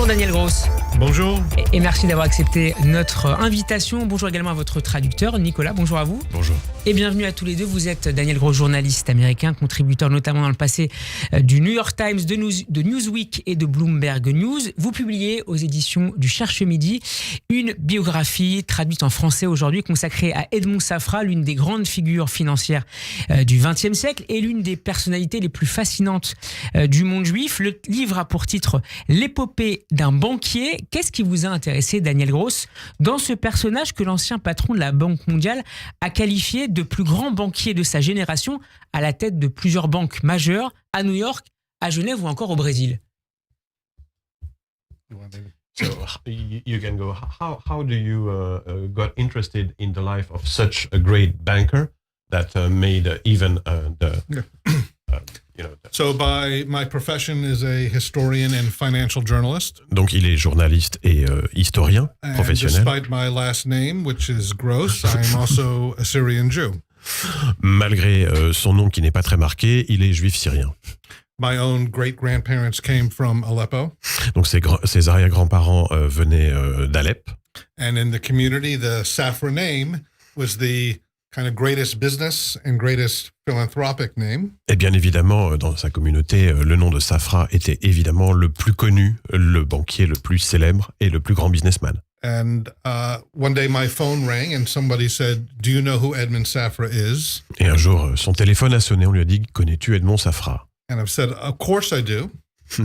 Bonjour Daniel Gross. Bonjour. Et merci d'avoir accepté notre invitation. Bonjour également à votre traducteur Nicolas, bonjour à vous. Bonjour. Et bienvenue à tous les deux. Vous êtes Daniel Gross, journaliste américain, contributeur notamment dans le passé du New York Times, de Newsweek et de Bloomberg News. Vous publiez aux éditions du Cherche Midi une biographie traduite en français aujourd'hui consacrée à Edmond Safra, l'une des grandes figures financières du XXe siècle et l'une des personnalités les plus fascinantes du monde juif. Le livre a pour titre L'épopée d'un banquier. Qu'est-ce qui vous a intéressé, Daniel Gross, dans ce personnage que l'ancien patron de la Banque mondiale a qualifié de plus grand banquier de sa génération, à la tête de plusieurs banques majeures à New York, à Genève ou encore au Brésil? So you can go. How do you got interested in the life of such a great banker that made even So by my profession is a historian and financial journalist. Donc il est journaliste et historien And professionnel. despite my last name, which is Gross, I am also a Syrian Jew. Malgré son nom qui n'est pas très marqué, il est juif syrien. My own great-grandparents came from Aleppo. Donc ses arrière-grands-parents venaient d'Alep. And in the community, the Safra name was the kind of greatest business and greatest philanthropic name. Et bien évidemment, dans sa communauté, le nom de Safra était évidemment le plus connu, le banquier le plus célèbre et le plus grand businessman. And one day my phone rang and somebody said, "Do you know who Edmond Safra is?" Et un jour, son téléphone a sonné, on lui a dit « Connais-tu Edmond Safra ?» And I've said, "Of course I do."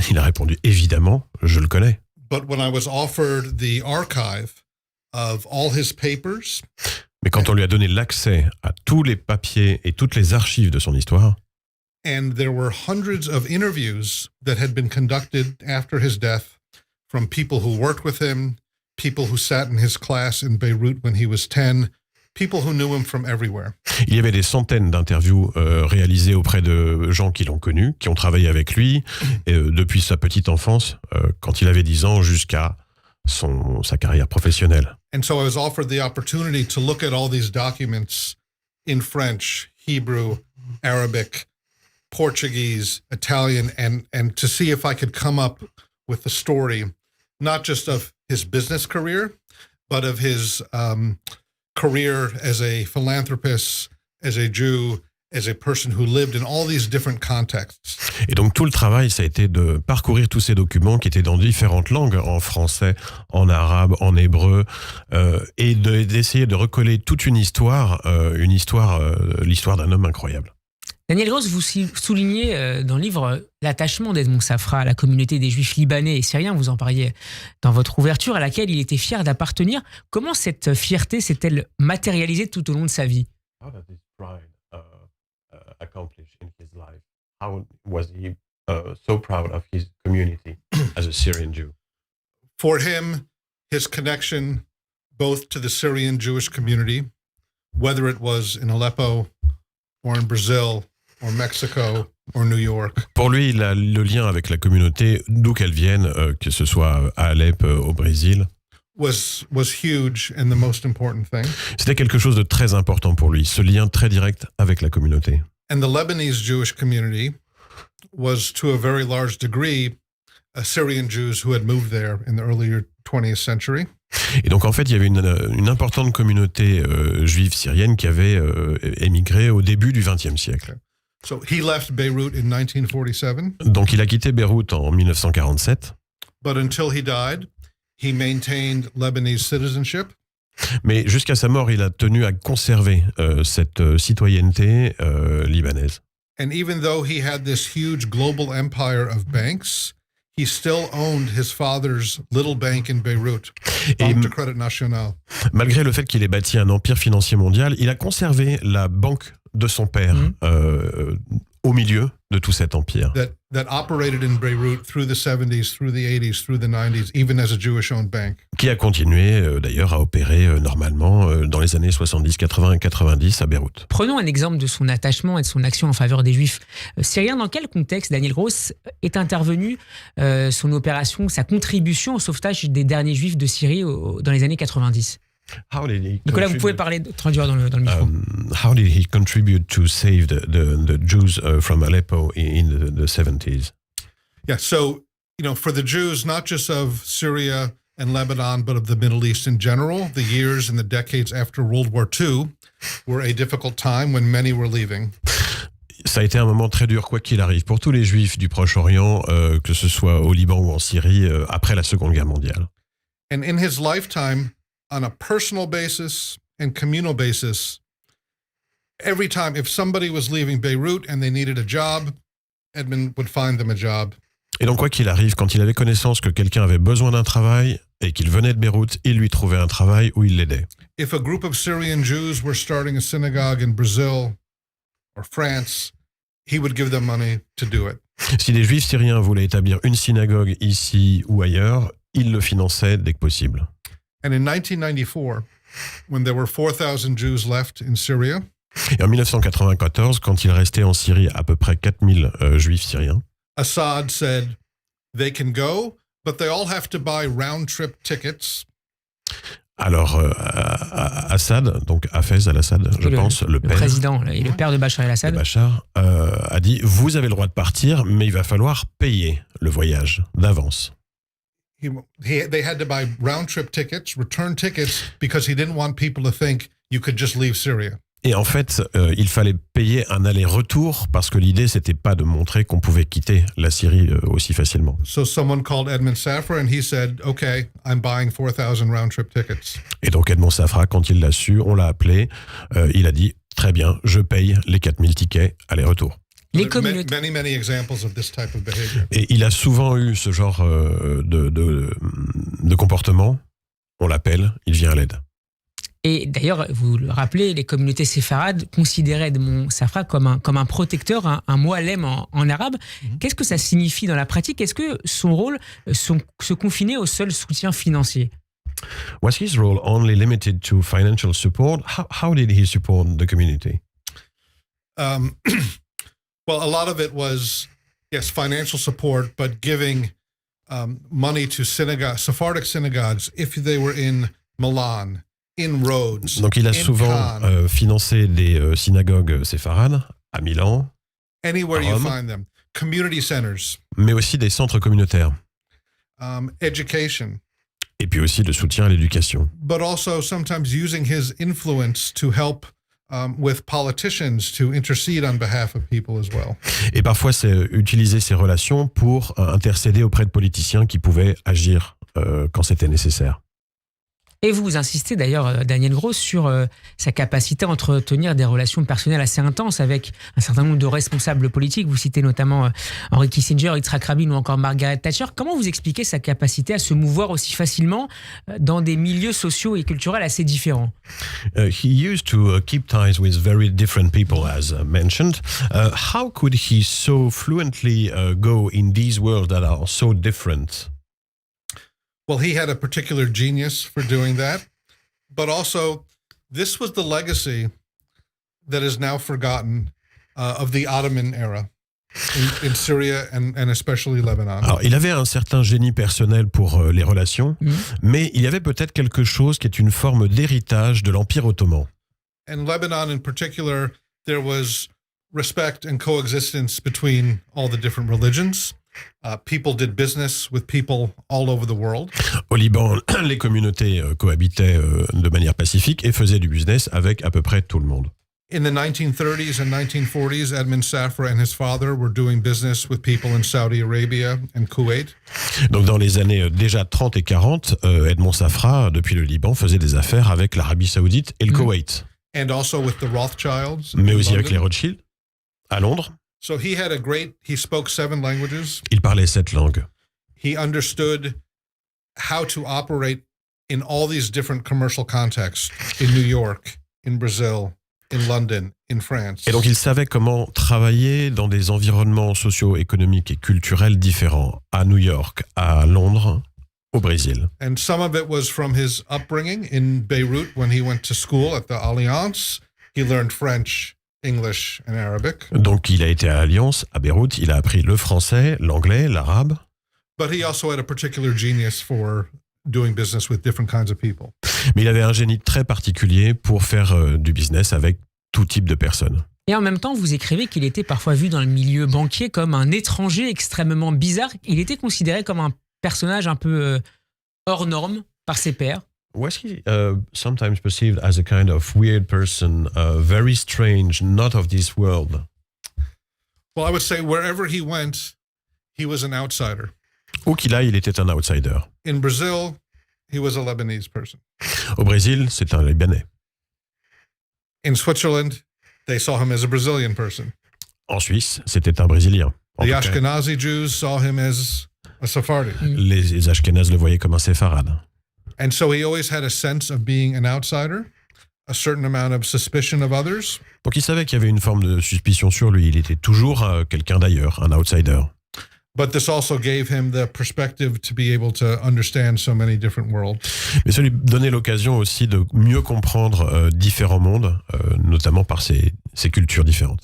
Il a répondu « Évidemment, je le connais. But when I was offered the archive of all his papers, » Mais quand on lui a donné l'accès à tous les papiers et toutes les archives de son histoire, and there were hundreds of interviews that had been conducted after his death from people who worked with him, people who sat in his class in Beirut when he was 10, people who knew him from everywhere. il y avait des centaines d'interviews réalisées auprès de gens qui l'ont connu, qui ont travaillé avec lui, depuis sa petite enfance, quand il avait 10 ans, jusqu'à sa carrière professionnelle. And so I was offered the opportunity to look at all these documents in French, Hebrew, Arabic, Portuguese, Italian, and to see if I could come up with the story, not just of his business career, but of his career as a philanthropist, as a Jew, as a person who lived in all these different contexts. Et donc tout le travail, ça a été de parcourir tous ces documents qui étaient dans différentes langues, en français, en arabe, en hébreu, et d'essayer de recoller toute une histoire, l'histoire d'un homme incroyable. Daniel Gross, vous soulignez dans le livre l'attachement d'Edmond Safra à la communauté des Juifs libanais et syriens. Vous en parliez dans votre ouverture, à laquelle il était fier d'appartenir. Comment cette fierté s'est-elle matérialisée tout au long de sa vie? How did this pride accomplish in his life? How was he so proud of his community as a Syrian Jew? For him, his connection both to the Syrian Jewish community, whether it was in Aleppo or in Brazil or Mexico or New York. Pour lui, il a le lien avec la communauté, d'où qu'elle vienne, que ce soit à Alep, au Brésil. was huge and the most important thing. C'était quelque chose de très important pour lui, ce lien très direct avec la communauté. And the Lebanese Jewish community was, to a very large degree, Syrian Jews who had moved there in the earlier 20th century. Et donc en fait, il y avait une importante communauté juive syrienne qui avait émigré au début du XXe siècle. So he left Beirut in 1947. Donc il a quitté Beyrouth en 1947. But until he died, he maintained Lebanese citizenship. Mais jusqu'à sa mort, il a tenu à conserver cette citoyenneté libanaise. And even though he had this huge global empire of banks, he still owned his father's little bank in Beirut, Banque de Crédit National. Malgré le fait qu'il ait bâti un empire financier mondial, il a conservé la banque de son père au milieu de tout cet empire. That operated in Beirut through the 70s, through the 80s, through the 90s, even as a Jewish-owned bank. Qui a continué d'ailleurs à opérer normalement dans les années 70, 80 et 90 à Beyrouth. Prenons un exemple de son attachement et de son action en faveur des Juifs syriens. Dans quel contexte, Daniel Gross, est intervenue son opération, sa contribution au sauvetage des derniers Juifs de Syrie dans les années 90? Nicolas, vous pouvez traduire dans le micro. How did he contribute to save the Jews from Aleppo in the 70s? Yeah, so for the Jews, not just of Syria and Lebanon, but of the Middle East in general, the years and the decades after World War II were a difficult time when many were leaving. Ça a été un moment très dur, quoi qu'il arrive, pour tous les Juifs du Proche-Orient, que ce soit au Liban ou en Syrie, après la Seconde Guerre mondiale. And in his lifetime, on a personal basis and communal basis, every time, if somebody was leaving Beirut and they needed a job, Edmund would find them a job. Et donc, quoi qu'il arrive, quand il avait connaissance que quelqu'un avait besoin d'un travail et qu'il venait de Beyrouth, il lui trouvait un travail où il l'aidait. If a group of Syrian Jews were starting a synagogue in Brazil or France, he would give them money to do it. Si les Juifs syriens voulaient établir une synagogue ici ou ailleurs, il le finançait dès que possible. And in 1994, when there were 4,000 Jews left in Syria, Et en 1994, quand il restait en Syrie à peu près 4000 Juifs syriens, Assad said, they can go, but they all have to buy round-trip tickets. alors Assad, donc Hafez al-Assad, je pense, le père, président et le père de Bachar el-Assad, Bachar, a dit « Vous avez le droit de partir, mais il va falloir payer le voyage d'avance. » They had to buy round-trip tickets, return tickets, because he didn't want people to think you could just leave Syria. Et en fait, il fallait payer un aller-retour parce que l'idée, c'était pas de montrer qu'on pouvait quitter la Syrie aussi facilement. So someone called Edmund Safra and he said, okay, I'm buying 4,000 round-trip tickets. Et donc Edmond Safra, quand il l'a su, on l'a appelé, il a dit « Très bien, je paye les 4000 tickets aller-retour ». les communautés. Many examples of this type of behavior. Et il a souvent eu ce genre de comportement. On l'appelle, il vient à l'aide. Et d'ailleurs, vous le rappelez, les communautés séfarades considéraient Edmond Safra comme un protecteur, un moalem en arabe. Qu'est-ce que ça signifie dans la pratique? Est-ce que son rôle se confinait au seul soutien financier? Was his role only limited to financial support? How did he support the community? Well, a lot of it was, yes, financial support, but giving money to Sephardic synagogues if they were in Milan, in Rhodes. Donc il a souvent financé des synagogues séfarades à Milan, anywhere à you Rome, find them. Community centers, mais aussi des centres communautaires. Education, Et puis aussi de soutien à l'éducation. but also sometimes using his influence to help with politicians to intercede on behalf of people as well. Et parfois, c'est utiliser ces relations pour intercéder auprès de politiciens qui pouvaient agir quand c'était nécessaire. Et vous insistez d'ailleurs, Daniel Gros, sur sa capacité à entretenir des relations personnelles assez intenses avec un certain nombre de responsables politiques. Vous citez notamment Henry Kissinger, Yitzhak Rabin ou encore Margaret Thatcher. Comment vous expliquez sa capacité à se mouvoir aussi facilement dans des milieux sociaux et culturels assez différents? He used to keep ties with very different people, as mentioned. How could he so fluently go in these worlds that are so different? Well, he had a particular genius for doing that, but also this was the legacy that is now forgotten of the Ottoman era in Syria and especially Lebanon. Alors, il avait un certain génie personnel pour les relations, mais il y avait peut-être quelque chose qui est une forme d'héritage de l'Empire ottoman. In Lebanon in particular, there was respect and coexistence between all the different religions. People did business with people all over the world. Au Liban, les communautés cohabitaient de manière pacifique et faisaient du business avec à peu près tout le monde. In the 1930s and 1940s, Edmund Safra and his father were doing business with people in Saudi Arabia and Kuwait. Donc dans les années déjà 30 et 40, Edmond Safra, depuis le Liban, faisait des affaires avec l'Arabie Saoudite et le Koweït. And also with the Rothschilds. Mais in aussi avec London. les Rothschild, à Londres. So he spoke 7 languages. Il parlait 7 langues. He understood how to operate in all these different commercial contexts in New York, in Brazil, in London, in France. Et donc il savait comment travailler dans des environnements socio-économiques et culturels différents, à New York, à Londres, au Brésil. And some of it was from his upbringing in Beirut when he went to school at the Alliance. He learned French, English and Arabic. Donc il a été à Alliance, à Beyrouth, il a appris le français, l'anglais, l'arabe. But he also had a particular genius for doing business with different kinds of people. Mais il avait un génie très particulier pour faire du business avec tout type de personnes. Et en même temps, vous écrivez qu'il était parfois vu dans le milieu banquier comme un étranger extrêmement bizarre. Il était considéré comme un personnage un peu hors norme par ses pairs. Was he sometimes perceived as a kind of weird person, very strange, not of this world? Well, I would say wherever he went, he was an outsider. Où qu'il aille, il était un outsider. In Brazil, he was a Lebanese person. Au Brésil, c'est un Libanais. In Switzerland, they saw him as a Brazilian person. En Suisse, c'était un Brésilien. En The tout cas, Ashkenazi Jews saw him as a Sephardi. les Ashkénazes le voyaient comme un séfarade. And so he always had a sense of being an outsider, a certain amount of suspicion of others. Donc il savait qu'il y avait une forme de suspicion sur lui. Il était toujours quelqu'un d'ailleurs, un outsider. But this also gave him the perspective to be able to understand so many different worlds. Mais ça lui donnait l'occasion aussi de mieux comprendre différents mondes, notamment par ses cultures différentes.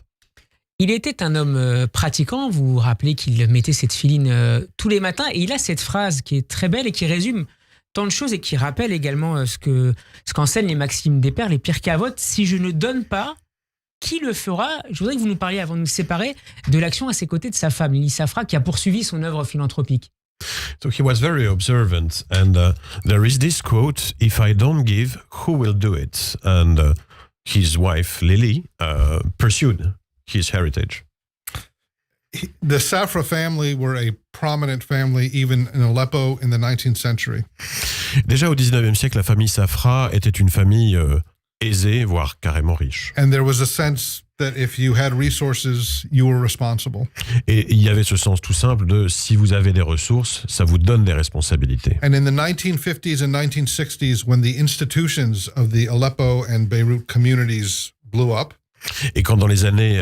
Il était un homme pratiquant. Vous vous rappelez qu'il mettait cette filine tous les matins. Et il a cette phrase qui est très belle et qui résume tant de choses et qui rappelle également ce qu'enseignent les maximes des pères, les pires cavotes. Si je ne donne pas, qui le fera? Je voudrais que vous nous parliez, avant de nous séparer, de l'action à ses côtés de sa femme, Lily Safra, qui a poursuivi son œuvre philanthropique. So he was very observant, and there is this quote: "If I don't give, who will do it?" And his wife Lily pursued his heritage. The Safra family were a prominent family even in Aleppo in the 19th century. Déjà au 19e siècle, la famille Safra était une famille aisée, voire carrément riche. And there was a sense that if you had resources, you were responsible. Et il y avait ce sens tout simple de si vous avez des ressources, ça vous donne des responsabilités. And in the 1950s and 1960s, when the institutions of the Aleppo and Beirut communities blew up, Et quand dans les années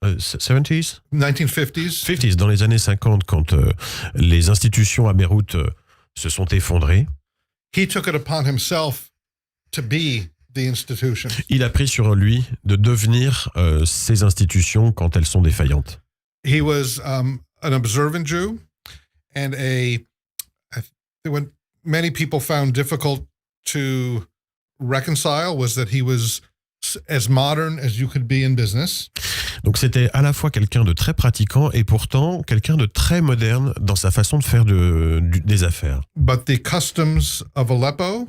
70s, 1950s, dans les années 50, quand les institutions à Beyrouth se sont effondrées, he took it upon himself to be the institution. il a pris sur lui de devenir ces institutions quand elles sont défaillantes. He was an observant Jew, and what many people found difficult to reconcile was that he was as modern as you could be in business. Donc c'était à la fois quelqu'un de très pratiquant et pourtant quelqu'un de très moderne dans sa façon de faire des affaires. But the customs of Aleppo,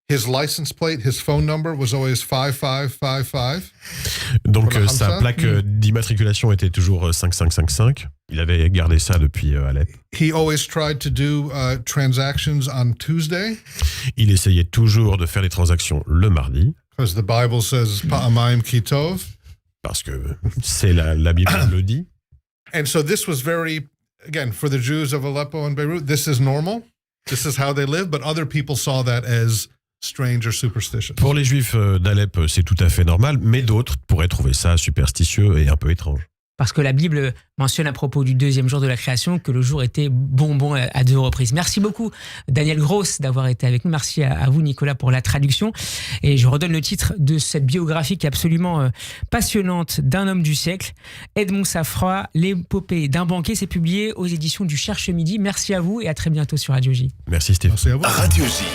his license plate, his phone number was always 5555. Donc Pour la sa Hamza. plaque d'immatriculation était toujours 5555. Il avait gardé ça depuis Alep. He always tried to do transactions on Tuesday, Il essayait toujours de faire des transactions le mardi, because the Bible says Pa'amayim Kitov. parce que c'est la Bible le dit. And so this was very, again, for the Jews of Aleppo and Beirut, this is normal. This is how they live, but other people saw that as strange or superstitious. Pour les Juifs d'Alep, c'est tout à fait normal, mais d'autres pourraient trouver ça superstitieux et un peu étrange. Parce que la Bible mentionne à propos du deuxième jour de la création que le jour était bonbon à 2 reprises. Merci beaucoup, Daniel Gross, d'avoir été avec nous. Merci à vous, Nicolas, pour la traduction. Et je redonne le titre de cette biographie qui est absolument passionnante d'un homme du siècle. Edmond Safra, l'épopée d'un banquier. C'est publié aux éditions du Cherche Midi. Merci à vous et à très bientôt sur Radio J. Merci Stéphane. Merci à vous. Radio J.